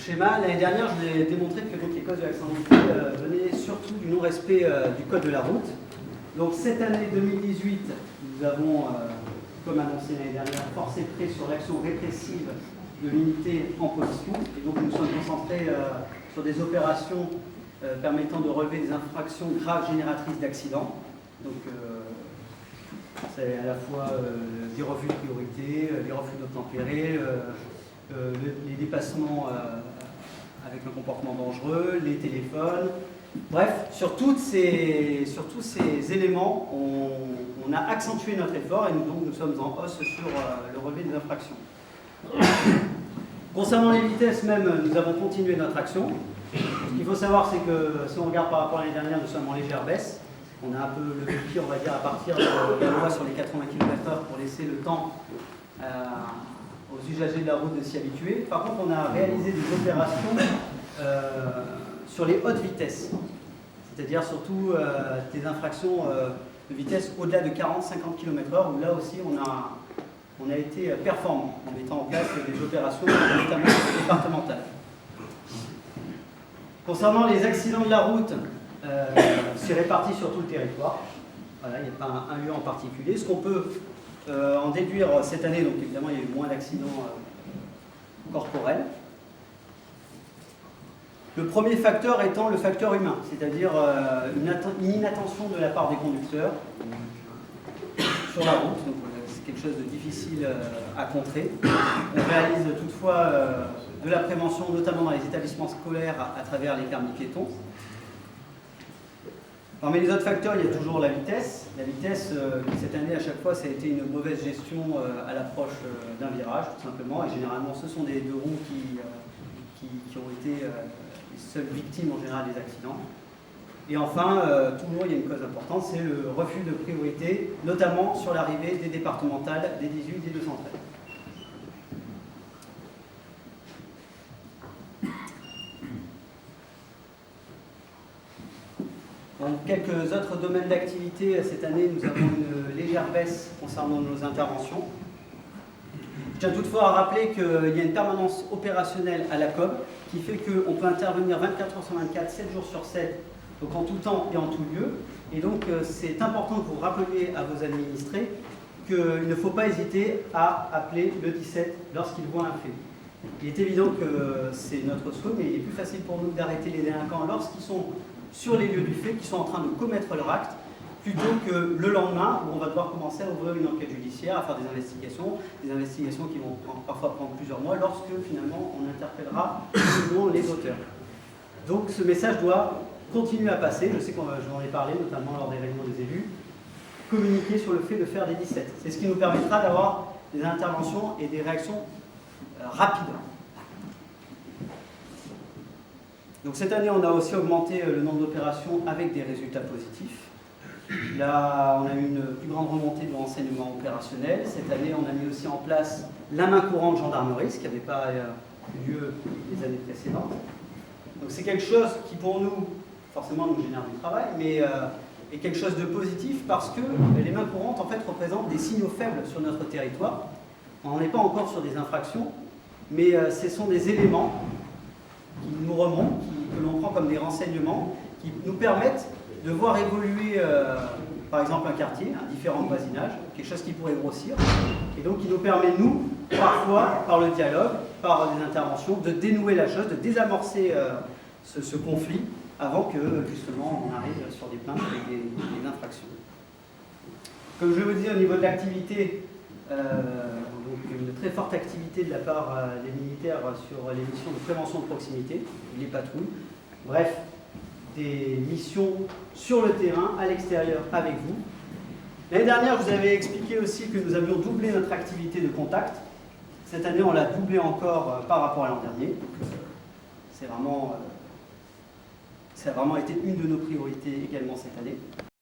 schéma. L'année dernière, je vous ai démontré que donc, les causes de l'accidentalité venaient surtout du non-respect du code de la route. Donc cette année 2018, nous avons, comme annoncé l'année dernière, forcé le trait sur l'action répressive de l'unité en position. Et donc nous nous sommes concentrés sur des opérations permettant de relever des infractions graves génératrices d'accidents. Donc c'est à la fois des refus de priorité, les refus d'obtempérer, les dépassements avec un comportement dangereux, les téléphones. Bref, sur tous ces éléments, on a accentué notre effort et nous sommes en hausse sur le relevé des infractions. Concernant les vitesses même, nous avons continué notre action. Ce qu'il faut savoir, c'est que si on regarde par rapport à l'année dernière, nous sommes en légère baisse. On a un peu le pied, on va dire, à partir de la loi sur les 80 km/h pour laisser le temps aux usagers de la route de s'y habituer. Par contre, on a réalisé des opérations sur les hautes vitesses, c'est-à-dire surtout des infractions de vitesse au-delà de 40-50 km/h, où là aussi on a été performant en mettant en place des opérations notamment départementales. Concernant les accidents de la route, c'est réparti sur tout le territoire. Voilà, il n'y a pas un lieu en particulier. Ce qu'on peut en déduire cette année, donc évidemment il y a eu moins d'accidents corporels. Le premier facteur étant le facteur humain, c'est-à-dire une inattention de la part des conducteurs sur la route. Donc, c'est quelque chose de difficile à contrer. On réalise toutefois de la prévention, notamment dans les établissements scolaires, à travers les permis piétons. Parmi les autres facteurs, il y a toujours la vitesse. La vitesse, cette année, à chaque fois, ça a été une mauvaise gestion à l'approche d'un virage, tout simplement. Et généralement, ce sont des deux roues qui ont été les seules victimes, en général, des accidents. Et enfin, toujours, il y a une cause importante, c'est le refus de priorité, notamment sur l'arrivée des départementales, des 18 et 213. Dans quelques autres domaines d'activité, cette année, nous avons une légère baisse concernant nos interventions. Je tiens toutefois à rappeler qu'il y a une permanence opérationnelle à la COB qui fait qu'on peut intervenir 24 heures sur 24, 7 jours sur 7, donc en tout temps et en tout lieu. Et donc c'est important que vous rappeliez à vos administrés qu'il ne faut pas hésiter à appeler le 17 lorsqu'ils voient un fait. Il est évident que c'est notre souhait, mais il est plus facile pour nous d'arrêter les délinquants lorsqu'ils sont sur les lieux du fait, qui sont en train de commettre leur acte, plutôt que le lendemain où on va devoir commencer à ouvrir une enquête judiciaire, à faire des investigations qui vont parfois prendre plusieurs mois, lorsque finalement on interpellera les auteurs. Donc ce message doit continuer à passer, je sais que j'en ai parlé notamment lors des réunions des élus, communiquer sur le fait de faire des 17. C'est ce qui nous permettra d'avoir des interventions et des réactions rapides. Donc cette année, on a aussi augmenté le nombre d'opérations avec des résultats positifs. Là, on a eu une plus grande remontée de renseignements opérationnels. Cette année, on a mis aussi en place la main courante gendarmerie, ce qui n'avait pas eu lieu les années précédentes. Donc c'est quelque chose qui, pour nous, forcément, nous génère du travail, mais est quelque chose de positif parce que les mains courantes, en fait, représentent des signaux faibles sur notre territoire. On n'est pas encore sur des infractions, mais ce sont des éléments qui nous remontent, que l'on prend comme des renseignements, qui nous permettent de voir évoluer, par exemple, un quartier, un différent voisinage, quelque chose qui pourrait grossir, et donc qui nous permet, nous, parfois, par le dialogue, par des interventions, de dénouer la chose, de désamorcer ce conflit, avant que, justement, on arrive sur des plaintes avec des infractions. Comme je vous dis, au niveau de l'activité, donc une très forte activité de la part des militaires sur les missions de prévention de proximité, les patrouilles, bref, des missions sur le terrain, à l'extérieur, avec vous. L'année dernière, je vous avais expliqué aussi que nous avions doublé notre activité de contact. Cette année, on l'a doublé encore par rapport à l'an dernier. Ça a vraiment été une de nos priorités également cette année.